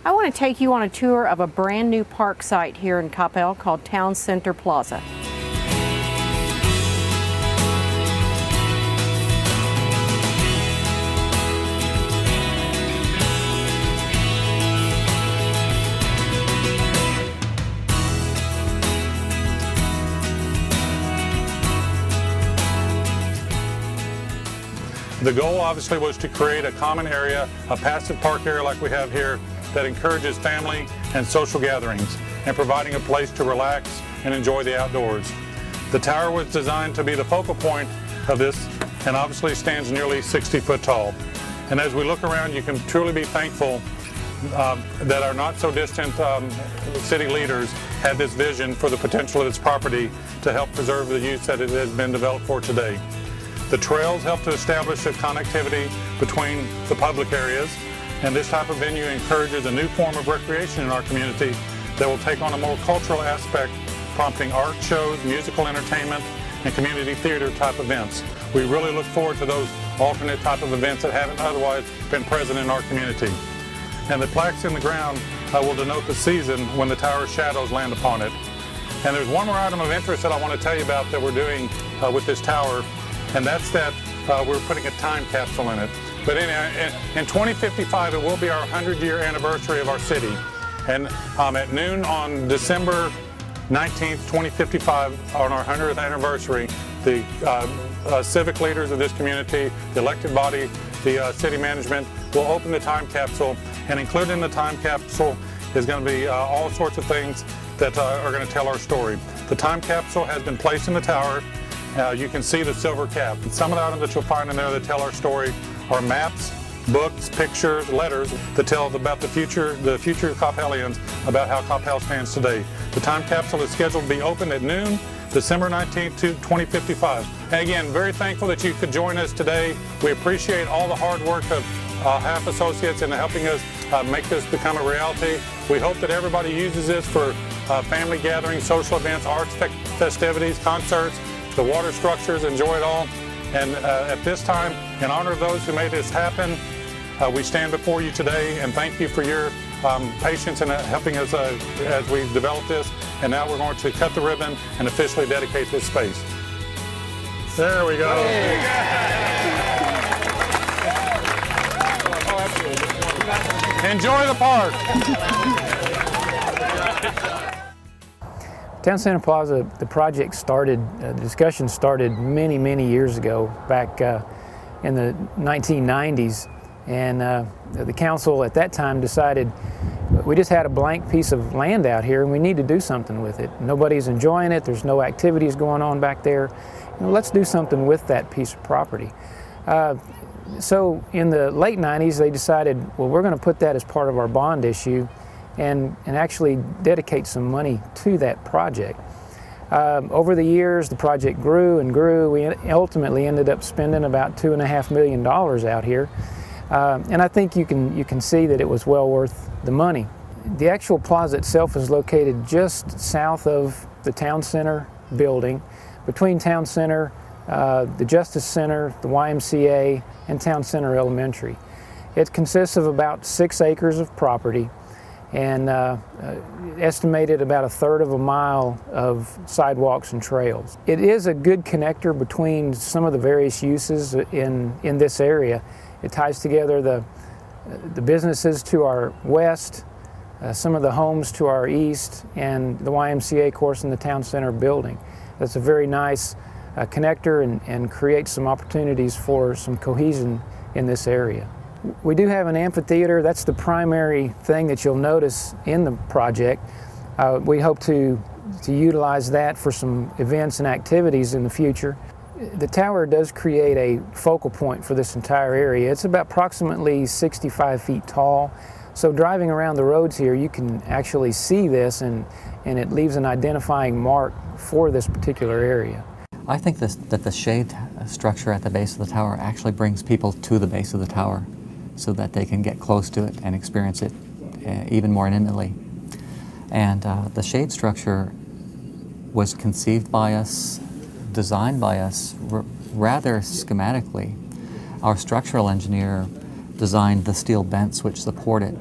I want to take you on a tour of a brand new park site here in Coppell called Town Center Plaza. The goal obviously was to create a common area, a passive park area like we have here, that encourages family and social gatherings and providing a place to relax and enjoy the outdoors. The tower was designed to be the focal point of this and obviously stands nearly 60 foot tall. And as we look around, you can truly be thankful that our not so distant city leaders had this vision for the potential of this property to help preserve the use that it has been developed for today. The trails help to establish a connectivity between the public areas, and this type of venue encourages a new form of recreation in our community that will take on a more cultural aspect, prompting art shows, musical entertainment, and community theater type events. We really look forward to those alternate type of events that haven't otherwise been present in our community. And the plaques in the ground will denote the season when the tower's shadows land upon it. And there's one more item of interest that I want to tell you about that we're doing with this tower, and that's that we're putting a time capsule in it. But in 2055, it will be our 100-year anniversary of our city. And at noon on December 19th, 2055, on our 100th anniversary, the civic leaders of this community, the elected body, the city management will open the time capsule, and included in the time capsule is going to be all sorts of things that are going to tell our story. The time capsule has been placed in the tower. You can see the silver cap. And some of the items that you'll find in there that tell our story are maps, books, pictures, letters that tell about the future Coppellians, about how Coppell stands today. The time capsule is scheduled to be open at noon, December 19th, 2055. And again, very thankful that you could join us today. We appreciate all the hard work of Halff Associates in helping us make this become a reality. We hope that everybody uses this for family gatherings, social events, arts festivities, concerts, the water structures, enjoy it all. And at this time, in honor of those who made this happen, we stand before you today and thank you for your patience in helping us as we develop this. And now we're going to cut the ribbon and officially dedicate this space. There we go. Enjoy the park. Town Center Plaza, the project started, the discussion started many, many years ago, back in the 1990s. And the council at that time decided we just had a blank piece of land out here and we need to do something with it. Nobody's enjoying it, there's no activities going on back there. Let's do something with that piece of property. So in the late 90s, they decided, well, we're going to put that as part of our bond issue and actually dedicate some money to that project. Over the years, the project grew and grew. We ultimately ended up spending about $2.5 million out here. And I think you can see that it was well worth the money. The actual plaza itself is located just south of the Town Center building, between Town Center, the Justice Center, the YMCA, and Town Center Elementary. It consists of about 6 acres of property and estimated about 1/3 of a mile of sidewalks and trails. It is a good connector between some of the various uses in this area. It ties together the businesses to our west, some of the homes to our east, and the YMCA course in the Town Center building. That's a very nice connector and creates some opportunities for some cohesion in this area. We do have an amphitheater. That's the primary thing that you'll notice in the project. We hope to utilize that for some events and activities in the future. The tower does create a focal point for this entire area. It's about approximately 65 feet tall. So driving around the roads here, you can actually see this and it leaves an identifying mark for this particular area. I think that the shade structure at the base of the tower actually brings people to the base of the tower so that they can get close to it and experience it even more intimately. And the shade structure was conceived by us, designed by us rather schematically. Our structural engineer designed the steel bents which support it.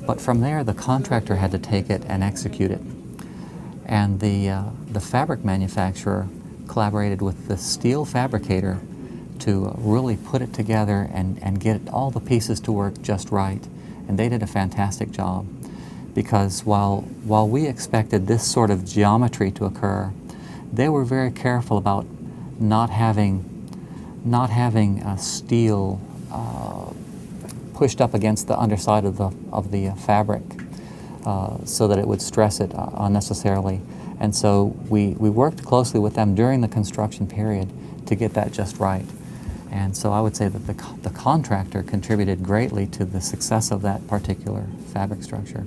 But from there, the contractor had to take it and execute it. And the fabric manufacturer collaborated with the steel fabricator to really put it together and get all the pieces to work just right. And they did a fantastic job, because while we expected this sort of geometry to occur, they were very careful about not having steel pushed up against the underside of the fabric so that it would stress it unnecessarily. And so we worked closely with them during the construction period to get that just right. And so I would say that the contractor contributed greatly to the success of that particular fabric structure.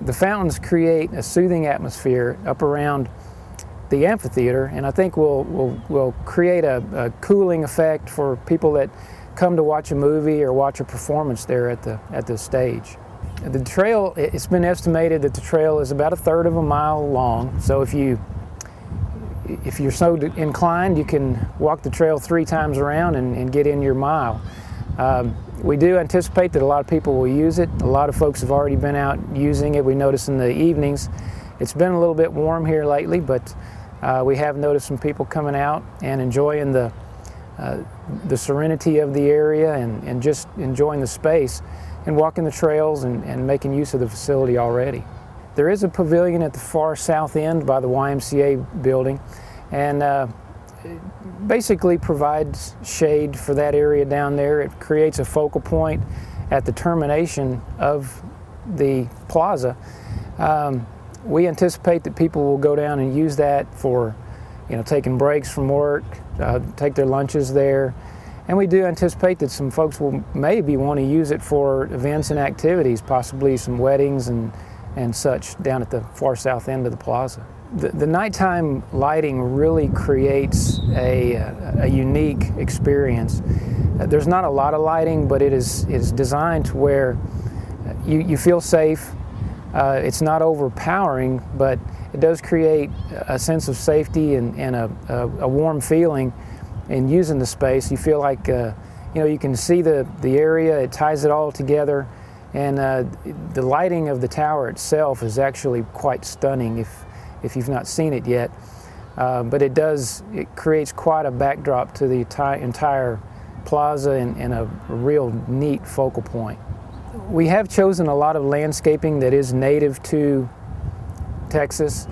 The fountains create a soothing atmosphere up around the amphitheater, and I think will create a cooling effect for people that come to watch a movie or watch a performance there at the stage. The trail, it's been estimated that the trail is about 1/3 of a mile long, so if you're so inclined, you can walk the trail 3 times around and get in your mile. We do anticipate that a lot of people will use it. A lot of folks have already been out using it. We notice in the evenings. It's been a little bit warm here lately, but we have noticed some people coming out and enjoying the serenity of the area and just enjoying the space and walking the trails and making use of the facility already. There is a pavilion at the far south end by the YMCA building, and basically provides shade for that area down there. It creates a focal point at the termination of the plaza. We anticipate that people will go down and use that for, taking breaks from work, take their lunches there. And we do anticipate that some folks will maybe want to use it for events and activities, possibly some weddings and such down at the far south end of the plaza. The nighttime lighting really creates a unique experience. There's not a lot of lighting, but it is designed to where you feel safe. It's not overpowering, but it does create a sense of safety and a warm feeling in using the space. You feel like you can see the area. It ties it all together, and the lighting of the tower itself is actually quite stunning if you've not seen it yet. But it creates quite a backdrop to the entire plaza and a real neat focal point. We have chosen a lot of landscaping that is native to Texas.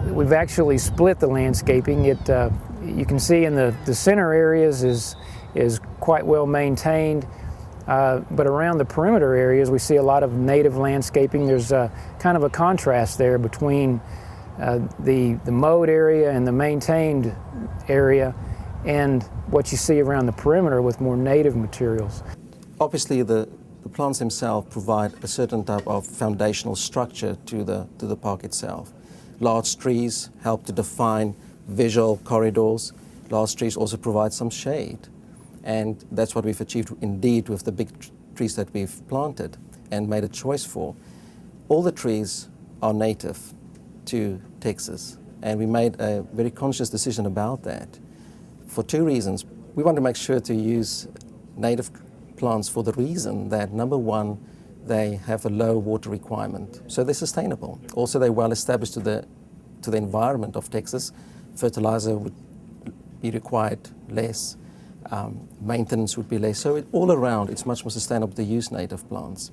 We've actually split the landscaping. You can see in the center areas is quite well maintained, but around the perimeter areas we see a lot of native landscaping. There's kind of a contrast there between the mowed area and the maintained area and what you see around the perimeter with more native materials. Obviously the plants themselves provide a certain type of foundational structure to the park itself. Large trees help to define visual corridors. Large trees also provide some shade, and that's what we've achieved indeed with the big trees that we've planted and made a choice for. All the trees are native to Texas, and we made a very conscious decision about that for 2 reasons. We want to make sure to use native plants for the reason that, number one, they have a low water requirement, so they're sustainable. Also, they're well established to the environment of Texas. Fertilizer would be required less, maintenance would be less, so all around it's much more sustainable to use native plants.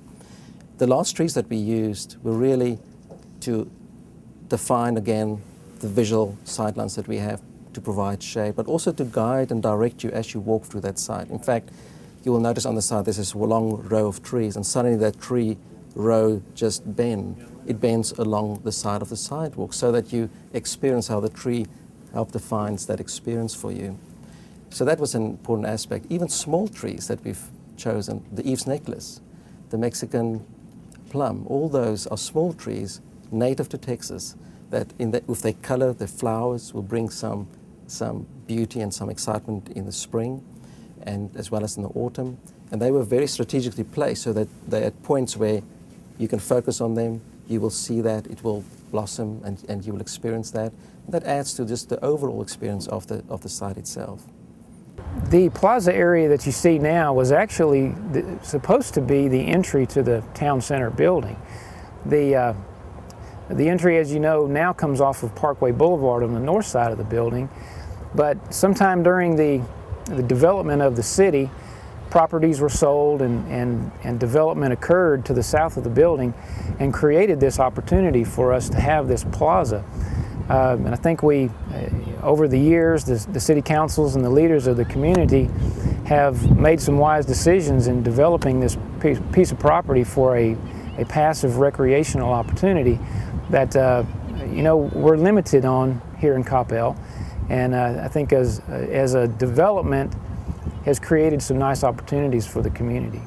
The large trees that we used were really to define again the visual sidelines that we have, to provide shade, but also to guide and direct you as you walk through that site. In fact, you will notice on the side there's this long row of trees, and suddenly that tree row just bends along the side of the sidewalk so that you experience how the tree helped defines that experience for you. So that was an important aspect. Even small trees that we've chosen, the Eve's necklace, the Mexican plum, all those are small trees native to Texas that with their color, their flowers will bring some beauty and some excitement in the spring and as well as in the autumn. And they were very strategically placed so that they're at points where you can focus on them, you will see that, it will blossom and you will experience that. And that adds to just the overall experience of the site itself. The plaza area that you see now was actually supposed to be the entry to the town center building. The entry, as you know, now comes off of Parkway Boulevard on the north side of the building, but sometime during the development of the city, properties were sold and development occurred to the south of the building and created this opportunity for us to have this plaza. And I think over the years, the city councils and the leaders of the community have made some wise decisions in developing this piece of property for a passive recreational opportunity that we're limited on here in Coppell. And I think as a development has created some nice opportunities for the community.